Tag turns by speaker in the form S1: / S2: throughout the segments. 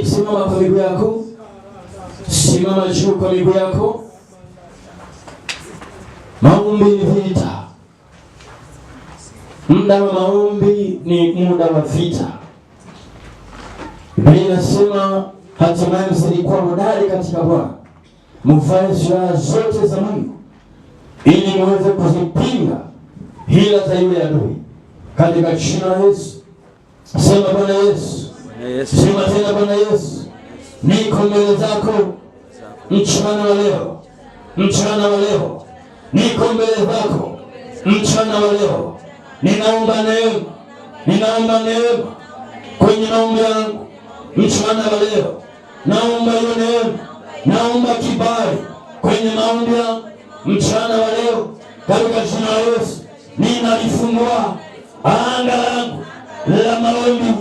S1: Simama kwa miguu yako. Simama juu kwa miguu yako. Maombi ni vita. Muda wa maombi ni muda wa vita. Biblia inasema hatimaye msilikuwa hodari katika Bwana, mvae silaha zote za Mungu ili muweze kuzipinga hila za yule adui. Katika jina la Yesu. Sema Bwana Yesu. Sema tena Bwana Yesu. Niko mbele zako mchana wa leo. Mchana wa leo. Niko mbele zako mchana wa leo. Ninaomba neema. Ninaomba neema kwenye maombi yangu mchana wa leo. Naomba hiyo neema. Naomba kibali kwenye maombi yangu mchana wa leo. Katika jina la Yesu. Ninalifungua anga langu la maombi.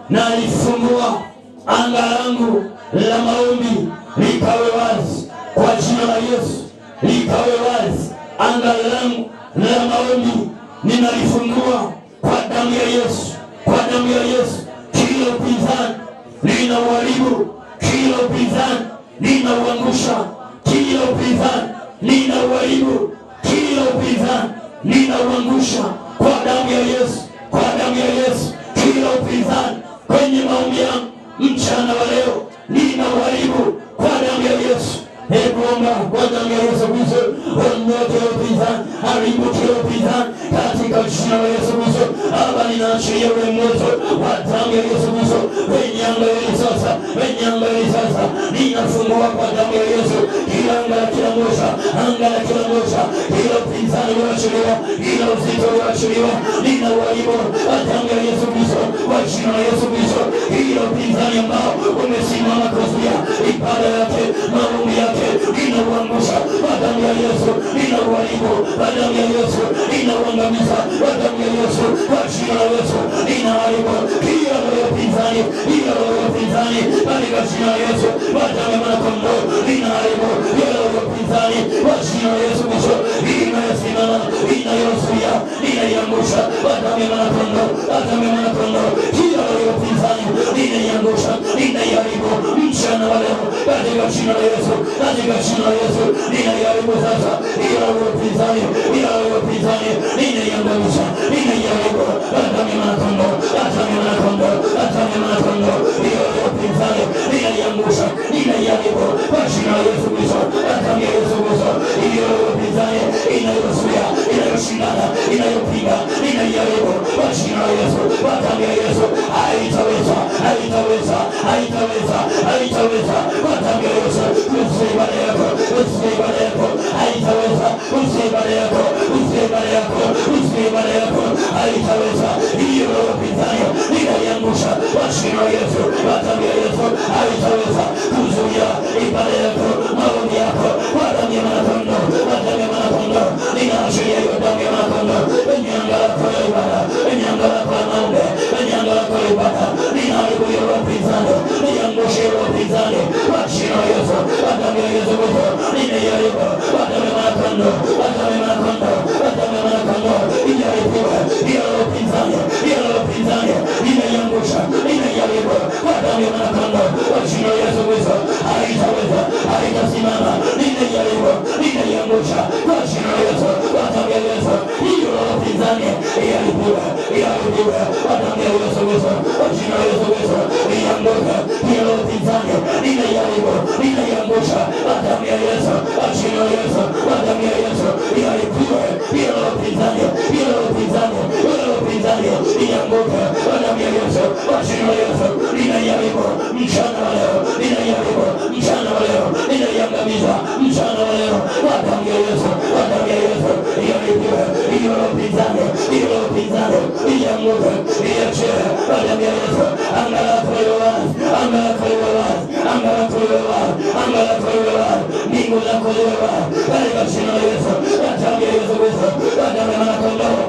S1: Nalifungua anga langu la maombi likawe wazi kwa jina la Yesu. Likawe wazi anga langu la maombi. Ninalifungua kwa damu ya Yesu. Kwa damu ya Yesu. Kila upinzani ninauharibu. Kila upinzani ninauangusha. Kila upinzani ninauharibu. Kila upinzani ninauangusha kwa damu ya Yesu. Kwa damu ya Yesu. Kila upinzani kwenye maombi yangu mchana wa leo ninauharibu kwa damu ya Yesu. Hebu omba kwa damu ya Yesu Kristo. Ondoa kila upinzani, haribu kila upinzani katika jina la Yesu Kristo. Baba, ninaachilia ule moto wa damu ya Yesu Kristo kwenye anga hili sasa. Kwenye anga hili sasa ninafungua kwa damu ya Yesu kila anga la kila moja. Anga la kila moja. Kila upinzani uliachiliwa, kila uzito uliachiliwa, ninauharibu kwa damu ya Yesu Kristo. Kwa jina la Yesu Kristo. Kila upinzani ambao umesimama kuzuia ibada yake, maombi yake, ninauangusha kwa damu ya Yesu. Ninauharibu kwa damu ya Yesu. Ninauangamiza kwa damu ya Yesu. Kwa jina la Yesu ninaharibu kila roho ya upinzani, kila roho ya upinzani katika jina la Yesu. Kwa damu ya Mwana-Kondoo ninaharibu kila roho ya upinzani kwa jina la Yesu Kristo. Inayosimama, inayozuia, ninaiangusha kwa damu ya Mwana-Kondoo. Kwa damu ya Mwana-Kondoo kila roho ya upinzani ninaiangusha, ninaiharibu mchana wa leo katika jina la Yesu. Katika jina la Yesu ninaiharibu sasa kila roho ya upinzani, kila roho ya upinzani ninaiangusha, ninaiharibu kwa damu ya Mwana-Kondoo. Kwa damu ya Mwana-Kondoo. Kwa damu ya Mwana-Kondoo kila roho ya upinzani ninaiangusha, ninaiharibu kwa jina la Yesu Kristo. Kwa damu ya Yesu Kristo kila roho ya upinzani inayozuia, inayoshindana, inayopinga, ninaiharibu kwa jina la Yesu. Kwa damu ya Yesu haitaweza, haitaweza, haitaweza, haitaweza kwa damu ya Yesu. Kuzuia ibada yako, kuzuia ibada yako haitaweza. Kuzuia ibada yako, kuzuia ibada yako, kuzuia ibada yako haitaweza. Hiyo roho ya upinzani ninaiangusha kwa jina la Yesu. Kwa damu ya Yesu haitaweza kuzuia ibada yako, maombi yako kwa damu ya Mwana-Kondoo. Kwa damu ya Mwana-Kondoo ninaachilia hiyo damu ya Mwana-Kondoo kwenye anga lako la ibada, kwenye anga lako la maombi, kwenye anga lako la ibada. Ninaharibu hiyo roho ya upinzani, niangushe hiyo roho ya upinzani kwa jina la Yesu. Kwa damu ya Yesu Kristo ninaiharibu kwa damu ya Mwana-Kondoo. Kwa damu ya Mwana-Kondoo. Kwa damu ya Mwana-Kondoo iharibiwe hiyo roho ya upinzani, hiyo roho ya upinzani ninaiangusha, ninaiharibu kwa damu ya Mwana-Kondoo. Kwa jina la Yesu Kristo haitaweza, haitasimama, ninaiharibu, ninaiangusha kwa jina la Yesu. Kwa damu ya Yesu hiyo roho ya upinzani iharibiwe, iharibiwe kwa damu ya Yesu Kristo. Kwa jina la Yesu Kristo ianguke hiyo roho ya upinzani, ninaiharibu, ninaiangusha kwa damu ya Yesu. Kwa jina la Yesu. Kwa damu ya Yesu iharibiwe hiyo roho ya upinzani, hiyo roho ya upinzani, hiyo roho ya upinzani ianguke kwa damu ya Yesu. Kwa jina la Yesu ninaiharibu mchana wa leo, ninaiharibu mchana wa leo, ninaiangamiza mchana wa leo kwa damu ya Yesu. Kwa damu ya Yesu iharibiwe hiyo roho ya upinzani, hiyo roho ya upinzani ianguke, iachie kwa damu ya Yesu. Anga lako liwe wazi, anga lako liwe wazi, anga lako liwe wazi, anga lako liwe wazi, mbingu zako liwe wazi katika jina la Yesu. Kwa damu ya Yesu Kristo. Kwa damu ya Mwana-Kondoo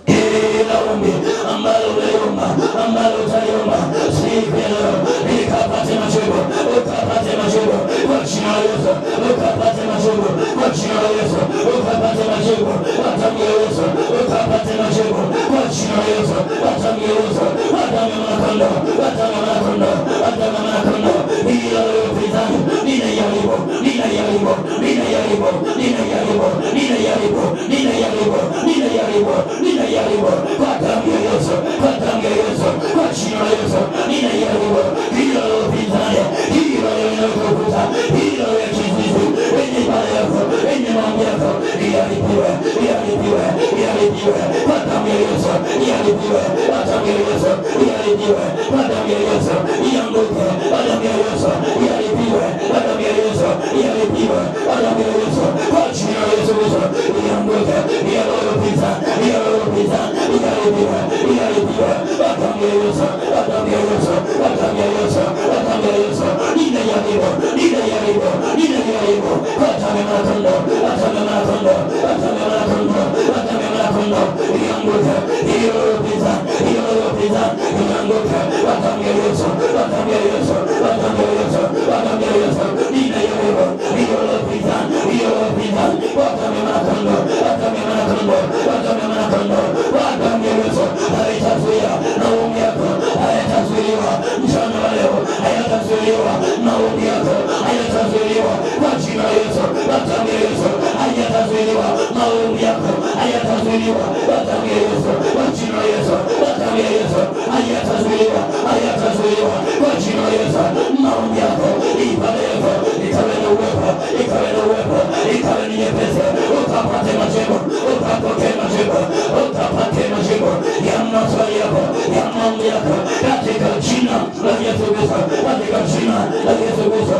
S1: kila ombi ambalo uliomba, ambalo utaliomba siku ya leo likapate majibu, ukapate majibu kwa jina la Yesu. Ukapate majibu kwa jina la Yesu. Ukapate majibu kwa damu ya Yesu. Ukapate majibu kwa jina la Yesu. Kwa damu damu ya Yesu, kwa damu ya mwanakondoo, kwa damu ya mwanakondoo, kwa damu ya mwanakondoo. Hila ya upinzani ninaiaribu, ninaiaribu, ninaiaribu, ninaiaribu, ninaiaribu, ninaiaribu, ninaiaribu, ninaiaribu kwa damu ya Yesu, kwa damu ya Yesu, kwa jina la Yesu ninaiaribu hila ya upinzani, hila ya inayokukuta, hila ya kizizi wenye ibada yako, wenye maombi yako, iaribiwe, iaribiwe, iaribiwe kwa damu ya Yesu, iaribiwe kwa damu ya Yesu, iaribiwe kwa damu ya Yesu, ianguke kwa damu ya Yesu, iaribiwe kwa damu ya Yesu, iaribiwe kwa damu ya Yesu, kwa jina la Yesu Kristo, ianguke, iarudisha, iarudisha, iaribiwe, iaribiwe kwa damu ya Yesu, kwa damu ya Yesu, kwa damu ya Yesu, kwa damu ya Yesu, ninaiaribu, ninaiaribu, ninaiaribu kwa damu ya mwanakondoo, kwa damu ya mwanakondoo, kwa damu ya mwanakondoo, kwa damu ya mwanakondoo, ianguke, iarudisha, iarudisha, ianguke kwa damu ya Yesu, kwa damu ya Yesu, kwa damu ya Yesu, kwa damu ya Yesu, ninaiaribu, iarudisha, iarudisha kwa damu ya mwanakondoo, kwa damu ya mwanakondoo, kwa damu ya mwanakondoo, kwa damu ya Yesu, haitazuia maombi yako, hayatazuiliwa mchana wa leo, hayatazuiliwa maombi yako, hayatazuiliwa kwa jina la Yesu, kwa damu ya Yesu, hayatazuiliwa maombi yako, hayatazuiliwa kwa damu ya Yesu, kwa jina la Yesu, kwa damu ya Yesu, hayatazuiliwa, hayatazuiliwa kwa jina la Yesu, maombi yako, ibada yako ikawe na uwepo, ikawe na uwepo, ikawe ni nyepesi, ukapate majibu, ukapokee majibu, ukapate majibu ya maswali yako, ya maombi yako katika jina la Yesu Kristo, katika jina la Yesu Kristo.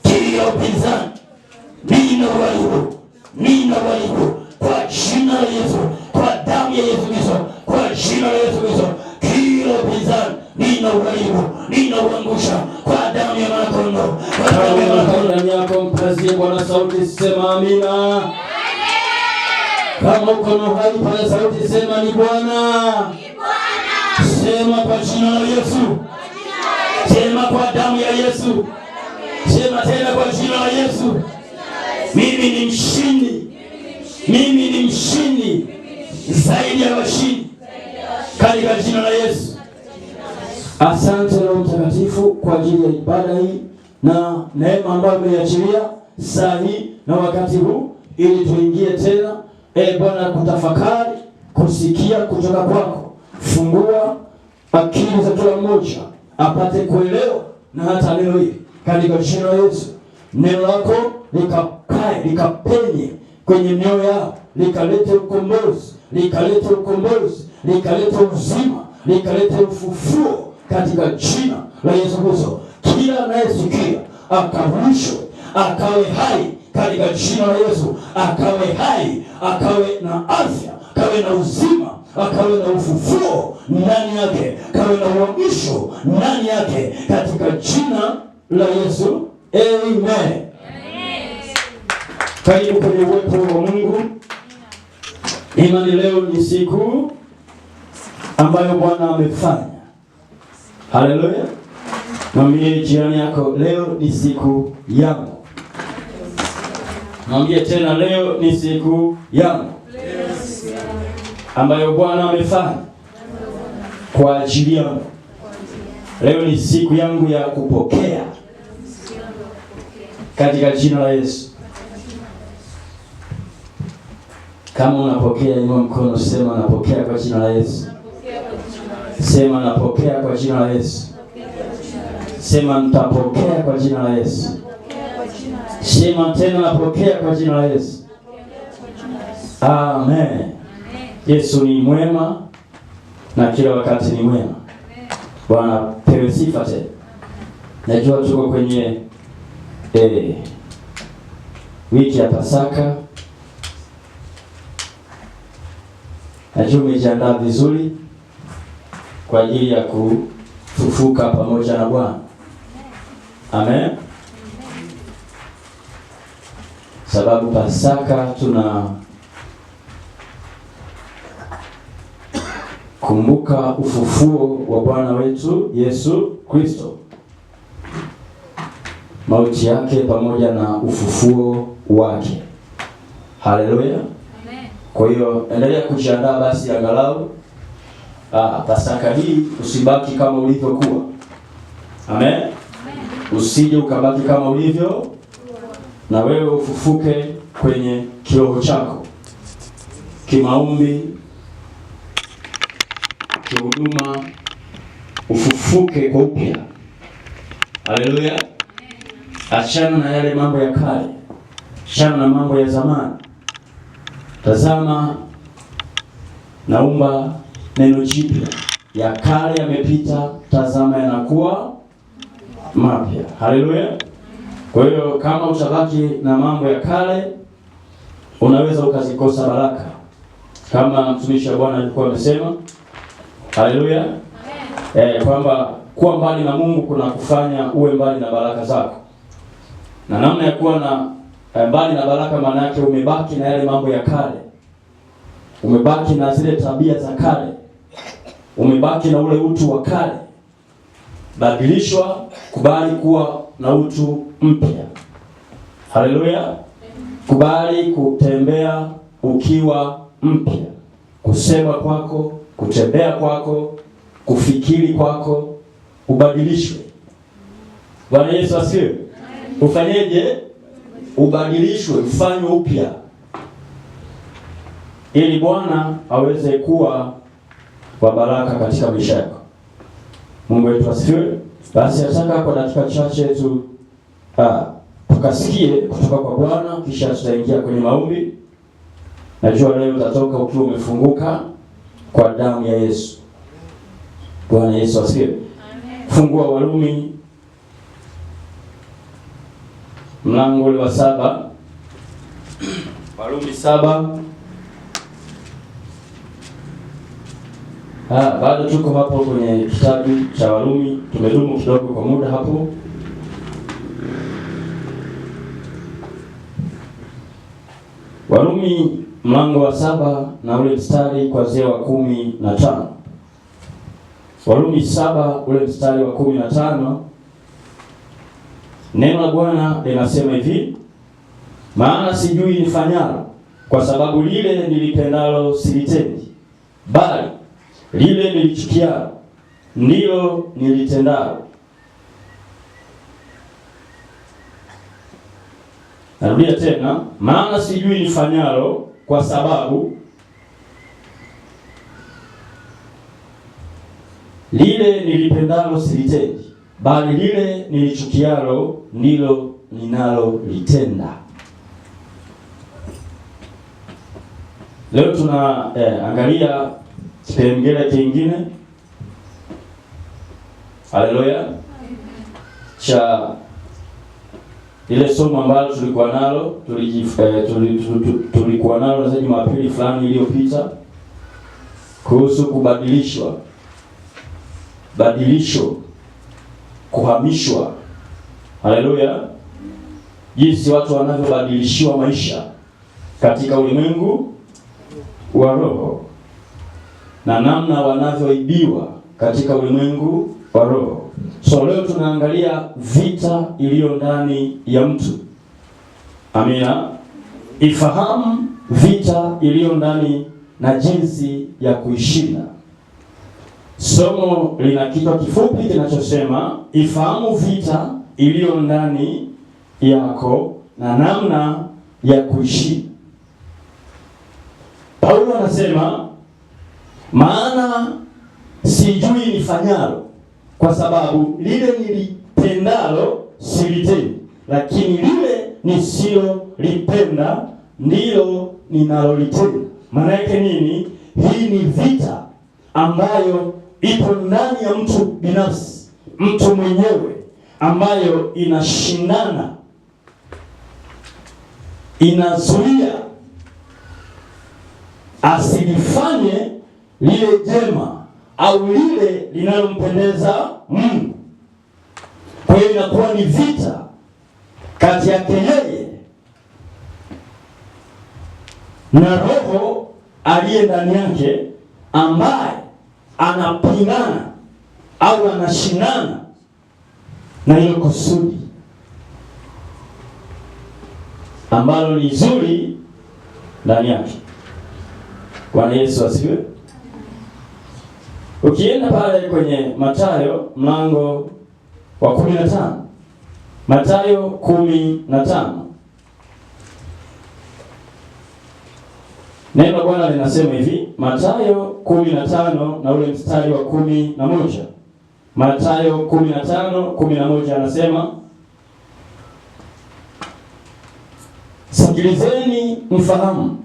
S1: Kila upinzani ninauharibu kwa jina la Yesu, kwa damu ya Yesu Kristo, kwa jina la Yesu Kristo. Kila upinzani ninauharibu, ninauangusha kwa damu ya mwanakondoo, kwa damu ya mwanakondoo. Ndani yako mpazie Bwana sauti, sema amina. Kama uko na uhai pale sauti sema ni Bwana. Sema kwa jina la Yesu. Sema kwa damu ya Yesu. Sema tena kwa jina la Yesu. Mimi ni mshindi. Mimi ni mshindi zaidi ya washindi katika jina la Yesu. Asante Roho Mtakatifu kwa ajili ya ibada hii na neema ambayo umeiachilia saa hii na wakati huu ili tuingie tena Bwana kutafakari, kusikia kutoka kwako. Fungua akili za kila mmoja apate kuelewa na hata leo hii katika jina la Yesu. Neno lako likakae, likapenye kwenye mioyo yao, likalete ukombozi, likalete ukombozi, likalete uzima, likalete ufufuo katika jina la Yesu Kristo. Kila anayesikia akarudishwe, akawe hai katika jina la Yesu, akawe hai, akawe na afya, akawe na uzima, akawe na ufufuo ndani yake, akawe na uamsho ndani yake katika jina la Yesu. Amen. Karibu kwenye uwepo wa Mungu. Imani leo ni siku ambayo Bwana amefanya. Haleluya. Mwambie jirani yako leo ni siku yangu. Mwambie tena leo ni siku yangu ambayo Bwana amefanya kwa ajili yangu. Leo ni siku yangu ya kupokea katika jina la Yesu. Kama unapokea inua mkono, sema napokea kwa jina la Yesu. Sema napokea kwa jina la Yesu. Sema nitapokea kwa jina la Yesu. Sema tena napokea kwa jina la Yesu. Amen. Yesu ni mwema na kila wakati ni mwema. Bwana pewe sifa tena. Najua tuko kwenye wiki ya Pasaka. Najua umejiandaa vizuri kwa ajili ya kufufuka pamoja na Bwana. Amen. Sababu Pasaka tuna kumbuka ufufuo wa Bwana wetu Yesu Kristo, mauti yake pamoja na ufufuo wake. Haleluya. Amen. Kwa hiyo endelea kujiandaa basi angalau Pasaka hii usibaki kama ulivyokuwa. Amen. Usije ukabaki kama ulivyo, na wewe ufufuke kwenye kiroho chako, kimaombi, kihuduma, ufufuke kwa upya. Haleluya. Achana na yale mambo ya kale, achana na mambo ya zamani. Tazama, naumba neno jipya, ya kale yamepita, tazama yanakuwa mapya. Haleluya. Kwa hiyo kama utabaki na mambo ya kale, unaweza ukazikosa baraka, kama mtumishi wa Bwana alikuwa amesema. Haleluya. Kwamba kuwa mbali na Mungu kuna kufanya uwe mbali na baraka zako. Na namna ya kuwa na mbali na baraka, maana yake umebaki na yale mambo ya kale, umebaki na zile tabia za kale, umebaki na ule utu wa kale. Badilishwa, kubali kuwa na utu mpya. Haleluya. Kubali kutembea ukiwa mpya, kusema kwako, kutembea kwako, kufikiri kwako ubadilishwe. Bwana Yesu asifiwe. Ufanyeje? Ubadilishwe, ufanywe upya, ili Bwana aweze kuwa wa baraka katika maisha yako. Mungu wetu asifiwe. Basi nataka kwa dakika chache tu tukasikie kutoka kwa Bwana, kisha tutaingia kwenye maombi. Najua leo utatoka ukiwa umefunguka kwa damu ya Yesu. Bwana Yesu asifiwe. Amen. Fungua Warumi mlango ule wa 7. Warumi 7. Bado tuko hapo kwenye kitabu cha Warumi, tumedumu kidogo kwa muda hapo. Warumi mlango wa 7 na ule mstari kuanzia wa 15. Warumi 7 ule mstari wa 15. Neno la Bwana linasema hivi: maana sijui nifanyalo, kwa sababu lile nilipendalo silitendi, bali lile nilichukialo ndilo nilitendalo. Narudia tena, maana sijui nifanyalo, kwa sababu lile nilipendalo silitendi, bali lile nilichukialo ndilo ninalolitenda. Leo tuna angalia kipengele kingine, haleluya, cha ile somo ambalo tulikuwa nalo tulikuwa nalo za Jumapili fulani iliyopita, kuhusu kubadilishwa, badilisho, kuhamishwa. Haleluya. Jinsi watu wanavyobadilishiwa maisha katika ulimwengu wa roho, na namna wanavyoibiwa katika ulimwengu wa roho. So leo tunaangalia vita iliyo ndani ya mtu. Amina. Ifahamu vita iliyo ndani na jinsi ya kuishinda. Somo lina kichwa kifupi kinachosema ifahamu vita iliyo ndani yako na namna ya kuishinda. Paulo anasema, maana sijui nifanyalo, kwa sababu lile nilipendalo silitendi, lakini lile nisilolipenda ndilo ninalolitenda. Maana yake nini? Hii ni vita ambayo ipo ndani ya mtu binafsi, mtu mwenyewe, ambayo inashindana, inazuia asilifanye lile jema au lile linalompendeza Mungu. Kwa hiyo inakuwa ni vita kati yake yeye na roho aliye ndani yake, ambaye anapingana au anashindana na hilo kusudi ambalo ni zuri ndani yake. Bwana Yesu asifiwe. Ukienda pale kwenye Mathayo mlango wa 15. Mathayo 15. Neno la Bwana linasema hivi, Mathayo 15 na ule mstari wa 11. Mathayo 15:11 anasema, sikilizeni mfahamu,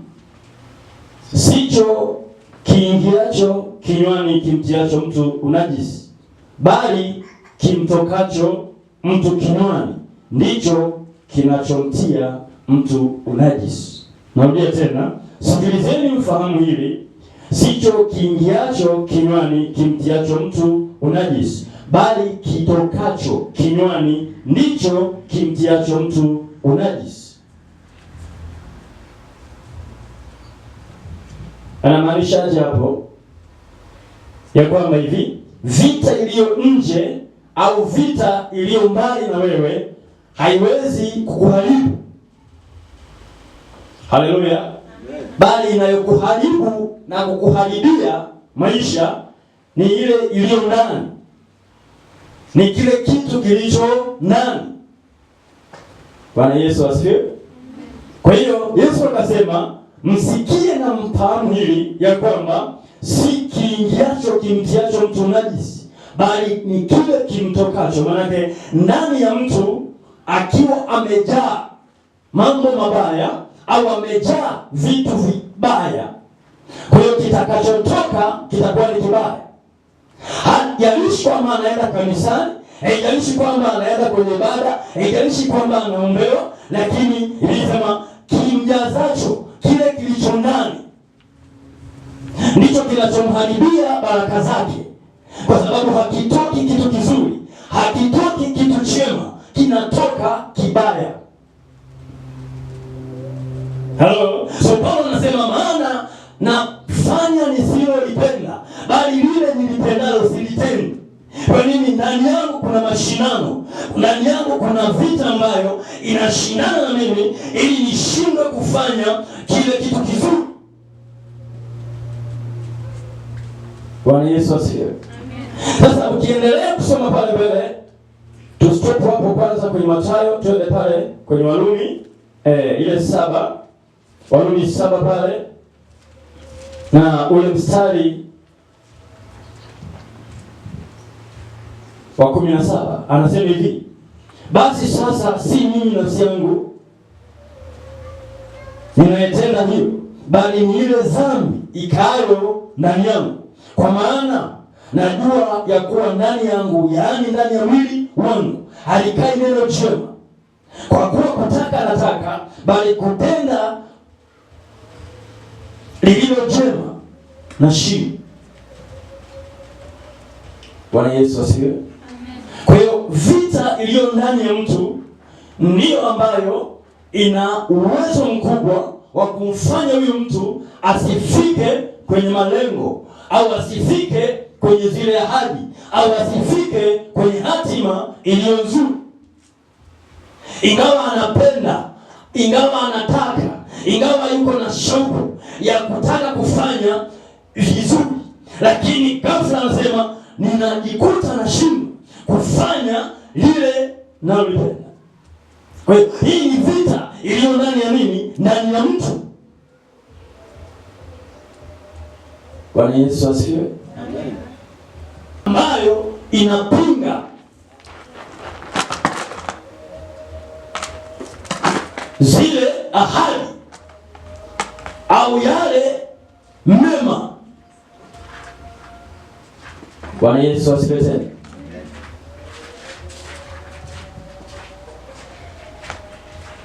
S1: sicho kiingiacho kinywani kimtiacho mtu unajisi, bali kimtokacho mtu kinywani ndicho kinachomtia mtu unajisi. Narudia tena, sikilizeni mfahamu hili, sicho kiingiacho kinywani kimtiacho mtu unajisi, bali kitokacho kinywani ndicho kimtiacho mtu unajisi. Anamaanisha aje hapo? Ya kwamba hivi vita iliyo nje au vita iliyo mbali na wewe haiwezi kukuharibu. Haleluya. Bali inayokuharibu na kukuharibia maisha ni ile iliyo ndani, ni kile kitu kilicho ndani. Bwana Yesu asifiwe. Kwa hiyo Yesu akasema, msikie na mfahamu hili, ya kwamba si kiingiacho kimtiacho mtu najisi, bali ni kile kimtokacho. Maanake ndani ya mtu akiwa amejaa mambo mabaya au amejaa vitu vibaya, kwa hiyo kitakachotoka kitakuwa ni kibaya. Haijalishi kwamba anaenda kanisani, haijalishi kwamba anaenda kwenye ibada, haijalishi kwamba anaombewa, lakini ilisema kimjazacho, kile kilicho ndani ndicho kinachomharibia baraka zake, kwa sababu hakitoki kitu kizuri, hakitoki kitu chema, kinatoka kibaya. Hello. So Paulo anasema, maana nafanya nisilolipenda, bali lile nilipendalo silitendi. Kwa nini? Ndani yangu kuna mashindano, ndani yangu kuna vita ambayo inashindana na mimi ili nishindwe kufanya kile kitu kizuri. Bwana Yesu asifiwe. Sasa ukiendelea kusoma pale mbele, tustop hapo kwanza kwenye Mathayo, tuende pale kwenye Warumi ile 7, Warumi 7 pale na ule mstari wa 17 anasema hivi, basi sasa si mimi nafsi yangu ninayetenda hiyo, bali ni ile dhambi ikaayo ndani yangu. Kwa maana najua ya kuwa ndani yangu, yaani ndani ya mwili wangu, halikai neno jema. Kwa kuwa kutaka nataka, bali kutenda lililo jema nashindwa. Bwana Yesu asifiwe. Kwa hiyo vita iliyo ndani ya mtu ndiyo ambayo ina uwezo mkubwa wa kumfanya huyu mtu asifike kwenye malengo, au asifike kwenye zile ahadi, au asifike kwenye hatima iliyo nzuri. Ingawa anapenda, ingawa anataka, ingawa yuko na shauku ya kutaka kufanya vizuri, lakini ghafla anasema, ninajikuta na shindwa kufanya lile nalolipenda. Kwa hiyo hii ni vita iliyo ndani ya nini? Ndani ya mtu. Bwana Yesu asifiwe. Amen. Ambayo inapinga zile ahadi au yale mema. Bwana Yesu asifiwe tena.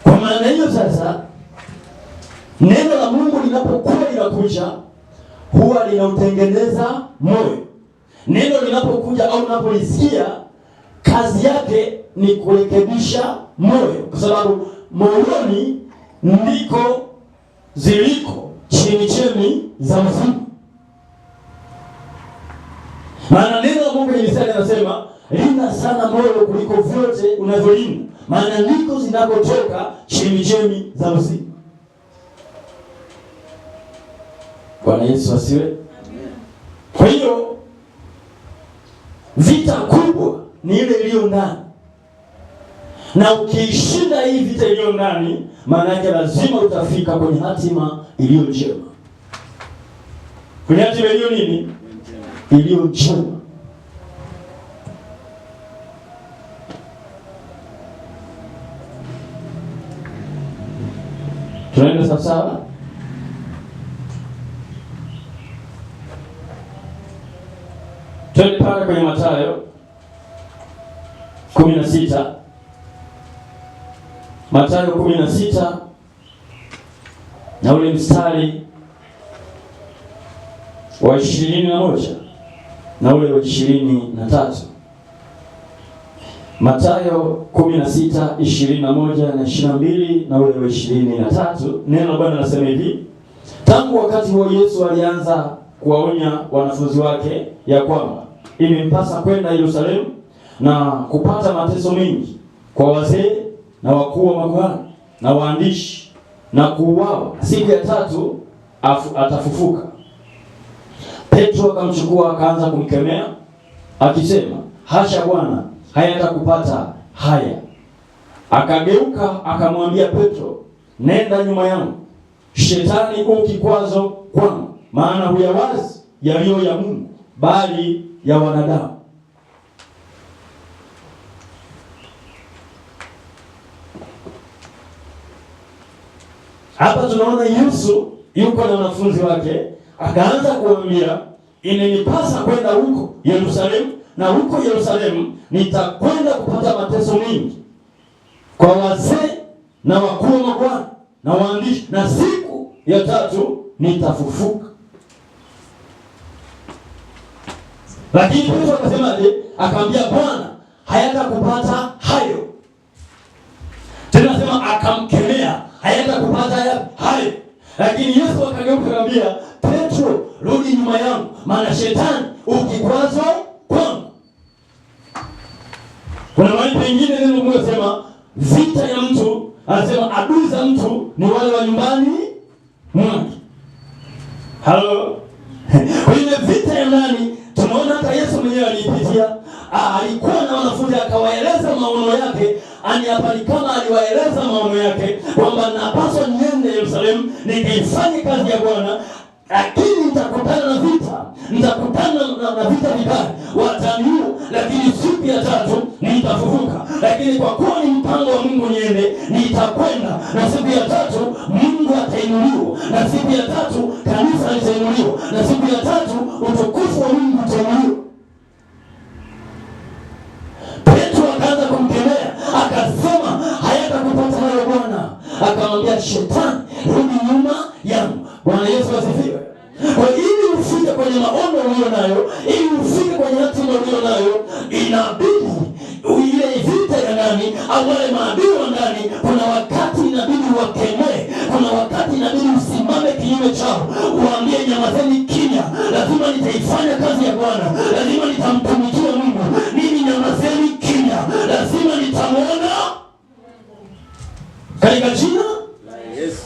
S1: Kwa maana hiyo sasa, neno la Mungu linapokuwa linakuja huwa linautengeneza moyo. Neno linapokuja au unapolisikia, kazi yake ni kurekebisha moyo, kwa sababu moyoni ndiko ziliko chemichemi za uzima. Maana neno la Mungu linasema, linda sana moyo kuliko vyote unavyolinda, maana ndiko zinakotoka chemichemi za uzima. Bwana Yesu asiwe. Kwa hiyo Vita kubwa ni ile iliyo ndani, na ukiishinda hii vita iliyo ndani, maana yake lazima utafika kwenye hatima iliyo njema. Kwenye hatima iliyo nini? Iliyo njema. Tunaenda sawasawa? Twende pale kwenye Mathayo 16. Mathayo 16 na ule mstari wa 21 na ule wa 23. Mathayo 16, 21 na 22 na ule wa 23. Neno la Bwana linasema hivi: tangu wakati huo Yesu alianza kuwaonya wanafunzi wake ya kwamba imempasa kwenda Yerusalemu na kupata mateso mengi kwa wazee na wakuu wa makuhani na waandishi na kuuawa, siku ya tatu atafufuka. Petro akamchukua akaanza kumkemea akisema, hasha Bwana, hayatakupata haya. Akageuka akamwambia Petro, nenda nyuma yangu, Shetani, u kikwazo kwangu, maana huyawazi yaliyo ya Mungu bali ya wanadamu. Hapa tunaona Yesu yuko na wanafunzi wake, akaanza kuambia inanipasa kwenda huko Yerusalemu, na huko Yerusalemu nitakwenda kupata mateso mengi kwa wazee na wakuu wa makuhani na waandishi, na siku ya tatu nitafufuka. Lakini Petro akasemaje? Akamwambia, Bwana, hayatakupata hayo. Tena sema akamkemea, hayatakupata hayo. Lakini Yesu akageuka akamwambia, Petro, rudi nyuma yangu, maana Shetani ukikwazo kwangu. Kuna mahali pengine neno Mungu anasema vita ya mtu, anasema adui za mtu ni wale wa nyumbani mwake. Halo. Kwa hiyo vita ya ndani tunaona hata Yesu mwenyewe alipitia. Alikuwa na wanafunzi akawaeleza maono yake, hapa ni kama aliwaeleza maono yake kwamba napaswa niende Yerusalemu nikaifanye kazi ya Bwana, lakini nitakutana na vita, nitakutana na vita vikali, wataniua, lakini siku ya tatu nitafufuka. Lakini kwa kuwa ni mpango wa Mungu niende, nitakwenda, na siku ya tatu Mungu atainuliwa, na siku ya tatu kanisa litainuliwa, na siku ya tatu utukufu wa Mungu utainuliwa. Petro akaanza kumkemea, akasema hayatakupata hayo Bwana. Akamwambia Shetani, rudi nyuma yangu. Bwana Yesu asifiwe. Kwa ili ufike kwenye maono ulio nayo, ili ufike kwenye hatima ulio nayo, inabidi ile vita ya ndani au wale maadui wa ndani, kuna wakati inabidi wakemee, kuna wakati inabidi usimame kinyume chao, uambie nyamazeni kimya, lazima nitaifanya kazi ya Bwana, lazima nitamtumikia Mungu, mimi nyamazeni kimya, lazima nitamwona katika jina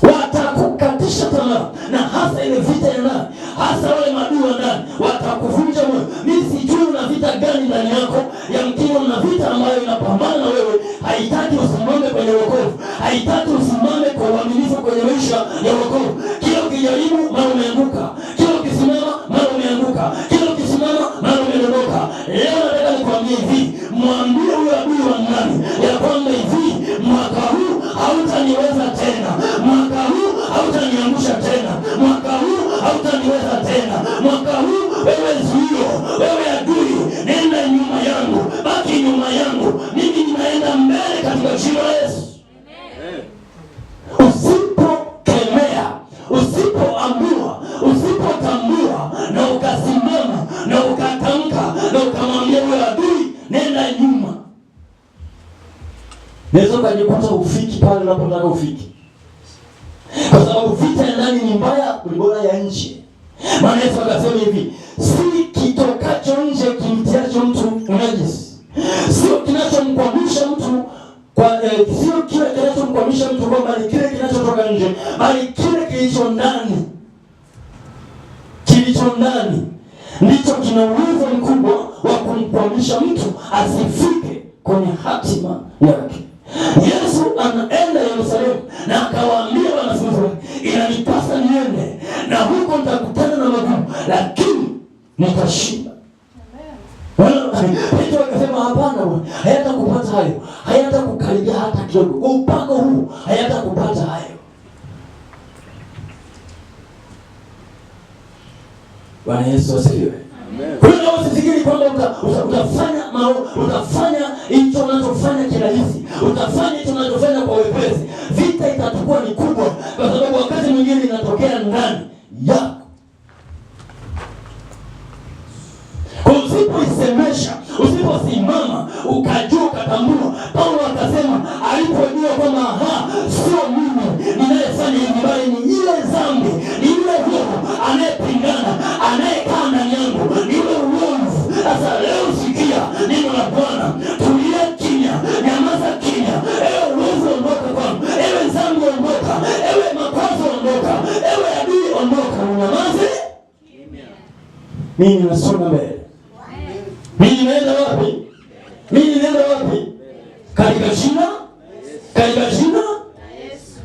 S1: watakukatisha tamaa, na hasa ile vita ya ndani, hasa wale maadui wa ndani watakuvunja moyo. Mimi sijui una vita gani ndani yako, yamkini una vita ambayo inapambana na wewe, haitaki usimame kwenye wokovu, haitaki usimame kwa uaminifu kwenye maisha ya wokovu. Kila ukijaribu mara umeanguka, kila ukisimama mara umeanguka, kila ukisimama mara umedondoka. Leo nataka nikwambie hivi, mwambie huyo adui wa ndani ya kwamba hivi, mwaka huu hautaniweza tena, mwaka huu hautaniangusha tena, mwaka huu hautaniweza tena, mwaka huu wewe zuio, wewe adui, nenda nyuma yangu, baki nyuma yangu, mimi ninaenda mbele katika jina la Yesu. Usipokemea, usipoambiwa, usipotambua na ukasimama na ukatamka na ukamwambia wewe adui, nenda nyuma, naweza ukajikuta ufiki pale unapotaka ufiki. Kwa sababu vita ya ndani ni mbaya kuliko ya nje. Maana Yesu akasema hivi, si kitokacho nje kimtiacho mtu unajisi, sio kinachomkwamisha mtu sio kile kinachomkwamisha mtu kwamba ni kile kinachotoka nje, bali kile kilicho ndani. Kilicho ndani ndicho ndicho kina uwezo mkubwa wa kumkwamisha mtu asifike kwenye hatima yake. Yesu anaenda Yerusalemu na akawaambia wanafunzi wake, inanipasa niende na huko nitakutana na magumu, lakini nitashinda. Petro akasema hapana Bwana, hayatakupata hayo, hayatakukaribia hata kidogo. Kwa upako huu hayatakupata hayo. Bwana Yesu asifiwe. Amen. Wewe usifikiri kwamba utafanya hicho unachofanya kirahisi, utafanya hicho unachofanya kwa wepesi. Vita itakuwa ni kubwa, kwa sababu wakati mwingine inatokea ndani yako. Usipoisemesha, usiposimama ukajua ukatambua. Paulo akasema alipojua kwamba sio mimi ninayefanya hivi, bali ni ile dhambi, ni ile roho anayepingana, anayekaa ndani yangu, ni ile uovu. Sasa leo sikia neno la Bwana, tulia kimya, nyamaza kimya. Ewe uovu ondoka kwangu, ewe dhambi ondoka, ewe makwazo ondoka, ewe adui ondoka, unyamaze kimya. Mimi nasonga mbele. Mimi naenda wapi? Mimi naenda wapi? Katika jina Yesu.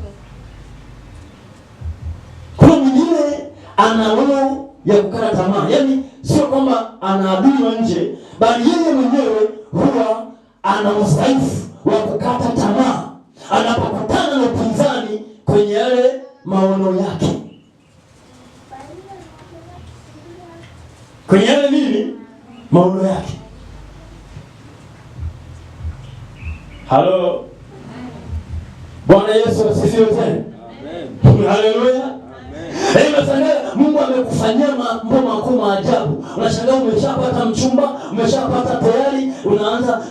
S1: Kuna mwingine ana roho ya kukata tamaa. Yaani sio kwamba ana adui wa nje, bali yeye mwenyewe huwa ana udhaifu wa kukata tamaa anapokutana na upinzani kwenye yale maono yake. Kwenye yale nini? Maono yake. Halo. Bwana Yesu asifiwe tena. Amen. Haleluya. Amen. Mshangaa Mungu amekufanyia mambo makuu maajabu. Unashangaa umeshapata mchumba, umeshapata tayari,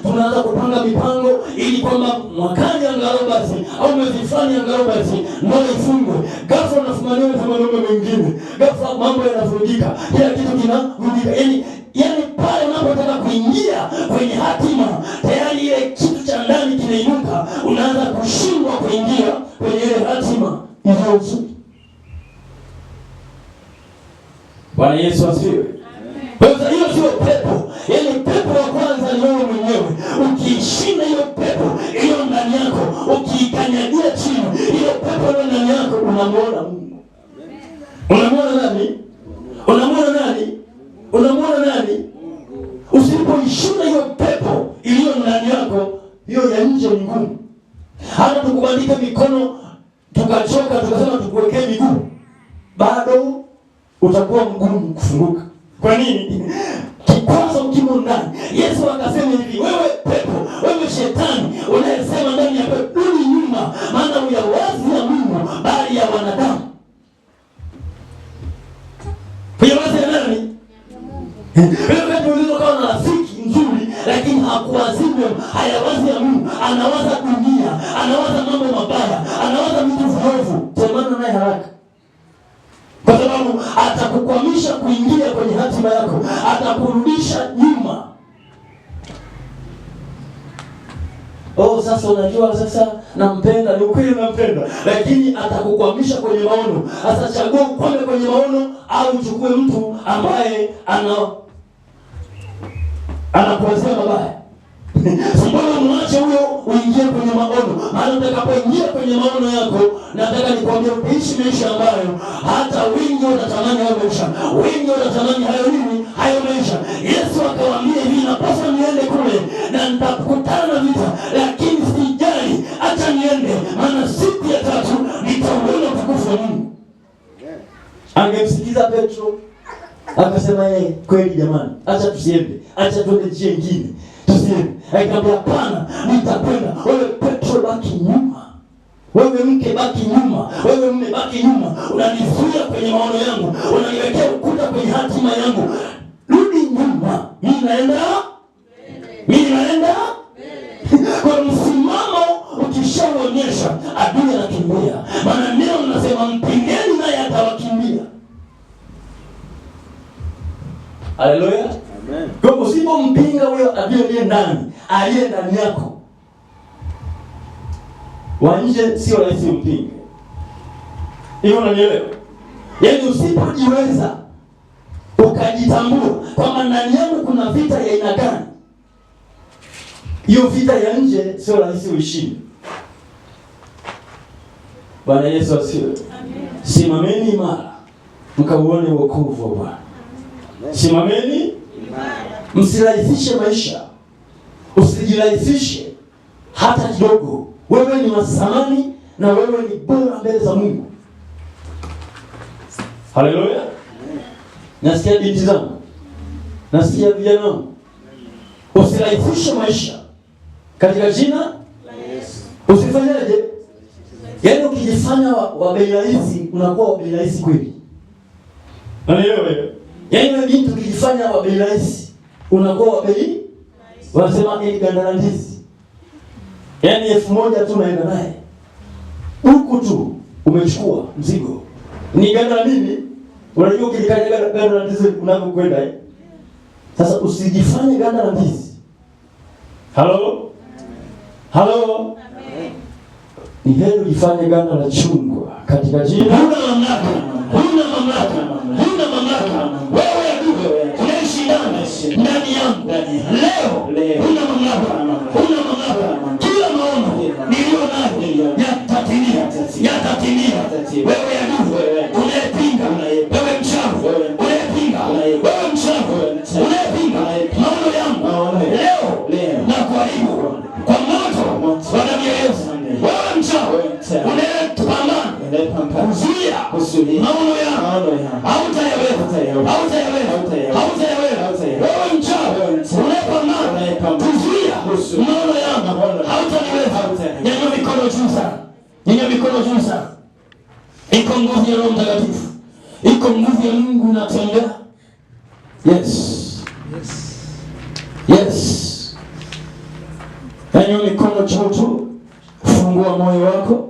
S1: tunaanza kupanga mipango ili kwamba mwakani angalau basi au mwezi fulani angalau basi ndoa ifungwe. Ghafla unafumaniwa na wanaume wengine. Ghafla mambo yanavurugika. Kila kitu kinavurugika. Yaani pale unapotaka kuingia kwenye hatima, tayari ile kitu cha ndani kinainuka, unaanza kushindwa kuingia kwenye ile hatima iliyo. Bwana Yesu asifiwe. Kwa hiyo sio pepo. Yaani pepo wa kwanza ni wewe mwenyewe. Ukiishinda hiyo pepo iliyo ndani yako, ukiikanyagia chini hiyo pepo iliyo ndani yako, unamwona Mungu. Unamwona nani? Unamwona nani? Unamwona nani? Usipoishinda hiyo pepo iliyo ndani yako, hiyo ya nje ni ngumu. Hata tukubandike mikono, tukachoka, tukasema tukuwekee miguu, bado utakuwa mgumu kufunguka. Kwa nini? Kikwazo kimo ndani. Yesu akasema hivi, wewe pepo, wewe shetani, unayesema ndani ya pepo, rudi nyuma, maana huyawazi ya Mungu bali ya wanadamu. Huyawazi ya nani? Wewe pepo ulizokuwa na rafiki nzuri, lakini hakuwazimu hayawazi ya Mungu. Anawaza dunia, anawaza mambo mabaya, anawaza vitu viovu. Temana naye haraka. Kwa sababu atakukwamisha kuingia kwenye hatima yako, atakurudisha nyuma. Sasa unajua sasa nampenda, ni ukweli nampenda, lakini atakukwamisha kwenye maono. Sasa chagua ukwame kwenye maono au uchukue mtu ambaye anakuwazia mabaya. Mbona mwache huyo uingie kwenye maono? Maana utakapoingia kwenye maono yako, nataka nikwambie uishi maisha ambayo hata wengi watatamani hayo maisha. Wengi watatamani hayo nini? Hayo maisha. Yesu akawaambia hivi, napaswa niende kule na nitakutana na vita, lakini sijali, acha niende, maana siku ya tatu nitauona utukufu wa Mungu. Angemsikiza Petro, akasema kweli jamani, acha tusiende, acha tuende njia nyingine. Akamwambia hapana, nitakwenda. Wewe Petro baki nyuma. Wewe mke baki nyuma. Wewe mume baki nyuma. Unanizuia kwenye maono yangu. Unaniwekea ukuta kwenye hatima yangu. Rudi nyuma. Mimi naenda. Kwa msimamo ukishaonyesha, adui anakimbia. Maana neno linasema mpingeni naye atawakimbia. Haleluya. Amen. Kwa usipompinga huyo adui aliye ndani yako, wa nje sio rahisi mpinge. Hiyo unanielewa? Yaani usipojiweza ukajitambua kwamba ndani yangu kuna vita ya aina gani. Hiyo vita ya nje sio rahisi uishinde. Bwana Yesu asifiwe. Amen. Simameni imara mkauone wokovu wa Bwana. Simameni imara. Msirahisishe maisha. Usijirahisishe hata kidogo. Wewe ni wa thamani na wewe ni bora mbele za Mungu. Haleluya. Nasikia binti zangu. Nasikia vijana wangu. Usirahisishe maisha katika jina la Yesu. Usifanyaje? Yaani ukijifanya wa bei rahisi unakuwa wa bei rahisi kweli. Unaelewa? Yaani wewe binti ukijifanya wa bei rahisi unakuwa wa bei, wanasema ni ganda ndizi. Yaani 1000 tu naenda naye. Huku tu umechukua mzigo. Ni ganda nini? Unajua ukikanyaga ganda ndizi unapokwenda Sasa usijifanye ganda la ndizi. Halo? Halo? Amen. Ni heri ujifanye ganda la chungwa katika jina. Huna mamlaka. Huna mamlaka. Huna mamlaka. Wewe adui unaishi ndani yangu. Leo huna mamlaka. Huna mamlaka. Kila maono nilio nayo yatatimia. Wewe adui unayepinga, wewe mchafu, unayepinga, wewe mchafu, unayepinga maono yangu leo na kuharibu kwa moto wa damu ya Yesu. Wewe mchafu unayepambana kuzuia maono yangu hautayaweza. Wewe mchafu unayepambana kuzuia maono yangu hautaniweza. Nyanyua mikono juu sana. Nyanyua mikono juu sana. Iko nguvu ya Roho Mtakatifu. Iko nguvu ya Mungu inatembea. Yes. Nyanyua mikono juu tu. Fungua moyo wako.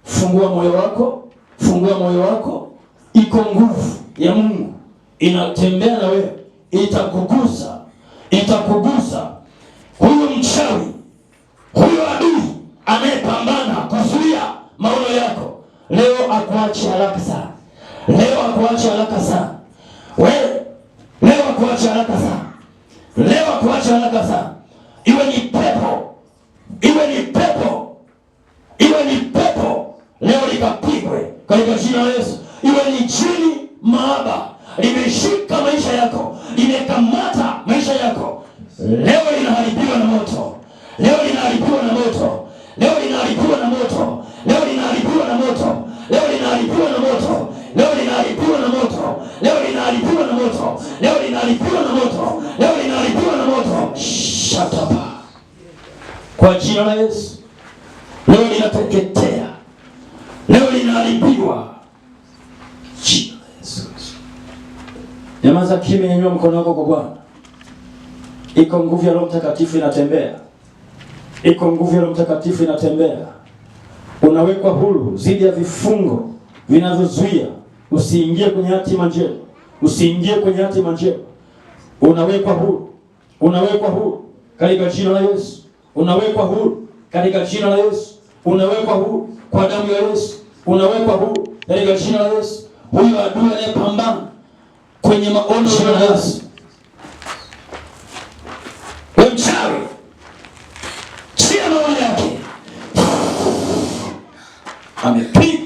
S1: Fungua moyo wako. Fungua moyo wako. Iko nguvu ya Mungu inatembea na wewe. Itakugusa. Itakugusa. Huyo mchawi, huyo adui anayepambana kuzuia maono yako, leo akuache haraka sana. Leo akuache haraka sana. Leo akuache haraka sana. Leo akuache haraka sana. Iwe ni pepo. Iwe ni pepo. Iwe ni pepo. Leo likapigwe katika jina la Yesu. Iwe ni jini mahaba limeshika maisha yako, limekamata maisha yako, leo linaharibiwa na moto. Leo linaharibiwa na moto. Leo linaharibiwa na moto. Leo linaharibiwa na moto. Leo linaharibiwa na moto. Leo linaharibiwa na moto. Leo linaharibiwa na moto. Leo linaharibiwa na moto. Leo linaharibiwa na moto. Shataba. Kwa jina la Yesu. Leo linateketea. Leo linaharibiwa. Jina la Yesu. Nyamaza kimya, nyanyua mkono wako kwa Bwana. Iko nguvu ya Roho Mtakatifu inatembea. Iko nguvu ya Roho Mtakatifu inatembea. Unawekwa huru zidi ya vifungo vinavyozuia usiingie kwenye hatima njema. Usiingie kwenye hatima njema. Unawekwa huru. Unawekwa huru katika jina la Yesu. Unawekwa huru katika jina la Yesu. Unawekwa huru kwa damu ya Yesu. Unawekwa huru katika jina la Yesu. Huyo adui anayepambana kwenye maono ya Yesu. Wewe mchawi, chia maono yake. Amepiga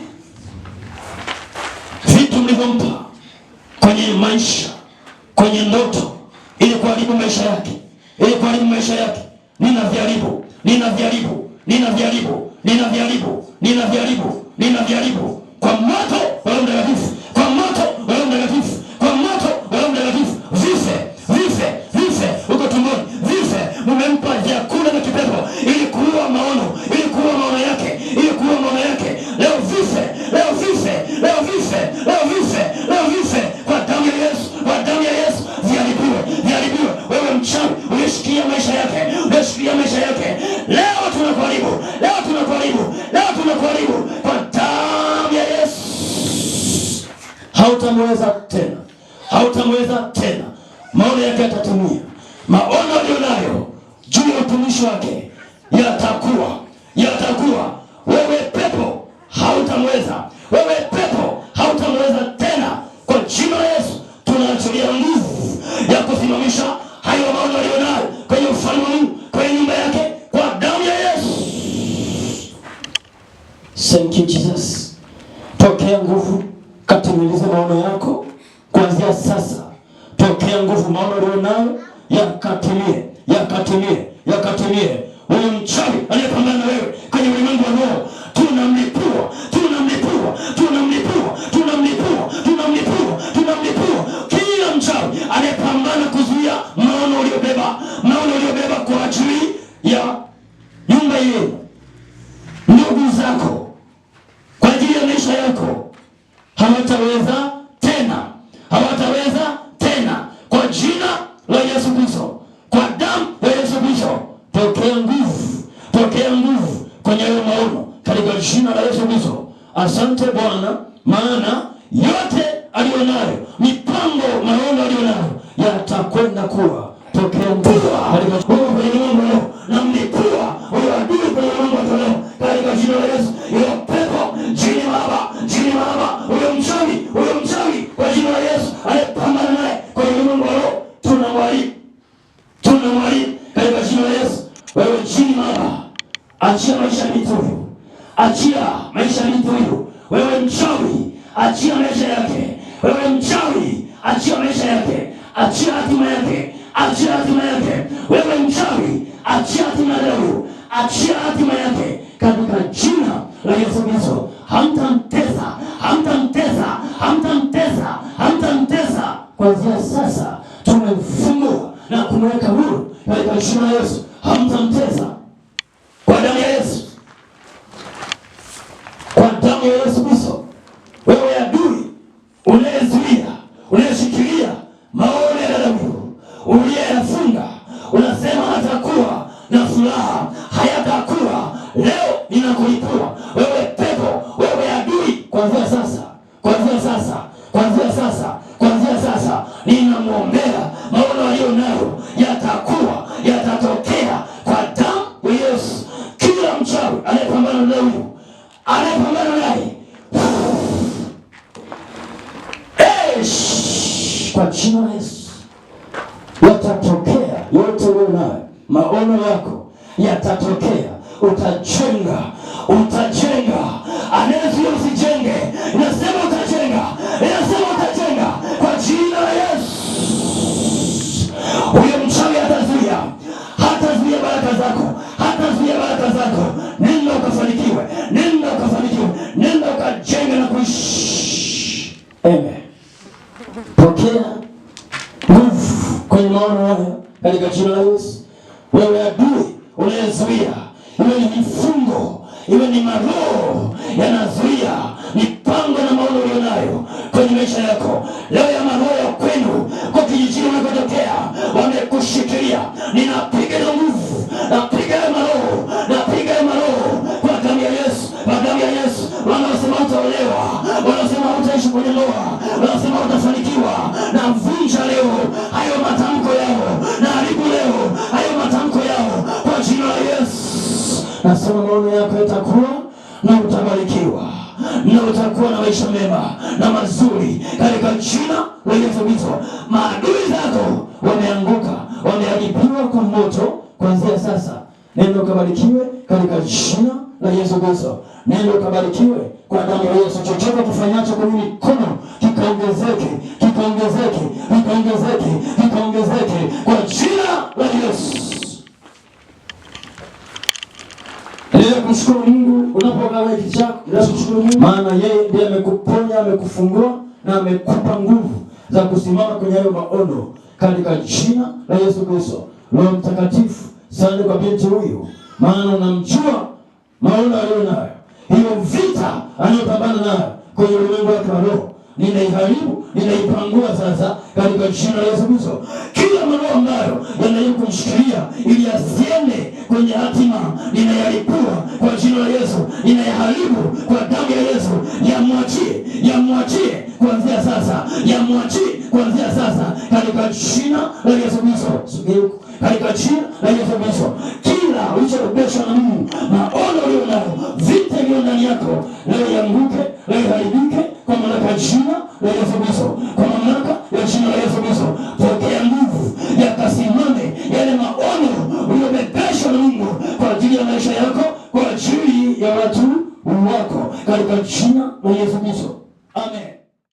S1: vitu mlivyompa kwenye maisha, kwenye ndoto, ili kuharibu maisha yake, ili kuharibu maisha yake. Ninaviharibu, ninaviharibu, ninaviharibu, ninaviharibu, ninaviharibu, ninaviharibu kwa moto wa Roho Mtakatifu, kwa moto wa Roho Mtakatifu, kwa moto wa Roho Mtakatifu. Vife, vife, vife uko tumboni, vife. Mmempa vyakula na kipepo ili kuua maono, ili kuua maono yake, ili kuua maono yake. Leo vife, leo vife, leo vife, leo vife, leo vife kwa damu ya Yesu, kwa damu ya Yesu. Viharibiwe, viharibiwe. Wewe mchawi unashikia maisha yake, unashikia maisha yake. Leo tunakuharibu, leo tunakuharibu, leo tunakuharibu kwa damu ya Yesu. Hautamweza tena. Hautamweza tena. Maono yake yatatimia. Maono aliyonayo juu ya utumishi wake yatakuwa. Wewe pepo hautamweza. Wewe pepo hautamweza tena. Kwa jina la Yesu tunaachilia kusimamisha hayo maono aliyonayo kwenye ufalme wa Mungu, kwenye nyumba yake kwa damu ya Yesu. Thank you Jesus. Pokea nguvu katimilize maono yako kuanzia sasa. Pokea nguvu, maono aliyonayo yakatimie, yakatimie, yakatimie. Huyo mchawi aliyepambana na wewe kwenye ulimwengu wa roho, tunamlipua, tunamlipua, tunamlipua, tunamlipua, tunamlipua, tunamlipua. Kila mchawi aliyepambana kuzuia maono uliyobeba, maono uliyobeba kwa ajili ya nyumba yenu, ndugu zako, kwa ajili ya maisha yako, hawataweza tena, hawataweza tena, kwa jina la Yesu Kristo, kwa damu ya Yesu Kristo. Pokea nguvu, pokea nguvu kwenye hayo maono katika jina la Yesu Kristo. Asante Bwana, maana yote alionayo, mipango, maono alionayo yatakwenda kuwa. Pokea nguvu katika kwenye mambo na mlipua huyo adui kwenye mambo yao katika jina la Yesu. Hiyo pepo jini baba, jini baba, huyo mchawi kwa jina la Yesu aliyepambana naye kwenye mambo yao, tunamwali katika jina la Yesu. Wewe jini baba, achia maisha ya mtu huyu, achia maisha ya mtu huyu. Wewe mchawi, achia maisha yake. Wewe mchawi, achia maisha yake, achia hatima yake, achia hatima yake. Wewe mchawi, achia hatima leo, achia hatima yake katika jina la Yesu Kristo. Hamtamtesa, hamtamtesa, hamtamtesa, hamtamtesa. Kuanzia sasa tumemfungua na kumweka huru katika jina la Yesu. Hamtamtesa kwa damu ya Yesu, kwa damu ya Yesu Kristo. Wewe adui unayezuia, unayeshikilia maono ya dada huyu, uliyeyafunga, unasema hatakuwa na furaha, hayatakuwa, leo ninakulipua. Wewe pepo, wewe adui, kuanzia sasa, kuanzia sasa, kuanzia sasa, kuanzia sasa, ninamwombea maono aliyonayo yatakuwa, yatatokea kwa damu ya Yesu. Kila mchawi anayepambana na huyu, anayepambana naye, kwa jina la Yesu yatatokea yote ulionayo. Maono yako yatatokea. Utajenga, utajenga. Anayezuia usijenge, inasema utajenga, inasema utajenga kwa jina la Yesu. Huyo mchawi hatazuia, hatazuia baraka zako, hatazuia baraka zako. Nenda ukafanikiwe, nenda ukafanikiwe, nenda ukajenga na kuishi. Amen. Pokea nguvu kwenye maono hayo katika jina la Yesu. Wewe adui unayezuia, iwe ni mifungo, iwe ni maroho yanazuia mipango na maono ulionayo kwenye maisha yako leo, ya maroho ya kwenu kwa kijijini unakotokea wamekushikilia, ninapiga na nguvu, napiga ya maroho, napiga ya maroho kwa damu ya Yesu, kwa damu ya Yesu. Wanaosema utaolewa, wanaosema utaishi kwenye ndoa, wanaosema utafanikiwa, na vunja leo hayo matamko yao, na haribu leo hayo matamko yao kwa jina la Yesu. Nasema maono yako yatakuwa na utabarikiwa, na utakuwa na maisha mema na mazuri katika jina la Yesu Kristo. Maadui zako wameanguka, wameharibiwa kwa moto kuanzia sasa. Nenda ukabarikiwe katika jina la Yesu Kristo. Nenda ukabarikiwe kwa damu ya Yesu. Chochote kifanyacho kwenye mikono kikaongezeke, kikaongezeke, kikaongezeke, kikaongezeke kwa jina la Yesu. Leo kumshukuru Mungu unapogawa hiki chako. Leo kumshukuru Mungu maana yeye ndiye amekuponya, amekufungua na amekupa nguvu za kusimama kwenye hayo maono katika jina la Yesu Kristo. Roho Mtakatifu, asante kwa binti huyu, maana unamjua maono aliyonayo. Hiyo vita anayopambana nayo kwenye ulimwengu wake wa roho, ninaiharibu, ninaipangua sasa katika jina la Yesu Kristo. Kila maroho ambayo yanajaribu kumshikilia ili asiende kwenye hatima, ninayalipua kwa jina la Yesu, ninayaharibu kwa damu ya Yesu. Yamwachie, yamwachie kuanzia sasa, yamwachie kuanzia sasa katika jina la Yesu Kristo. Sugeuka katika jina la Yesu Kristo. Kila ulichobebeshwa na Mungu, maono ulionayo, vita iliyo ndani yako, leo yanguke, leo haribike kwa mamlaka ya jina la Yesu Kristo, kwa mamlaka ya jina la Yesu Kristo. Pokea nguvu ya na Mungu kwa ajili ya maisha yako, kwa ajili ya watu wako, katika jina la Yesu Kristo. Amen.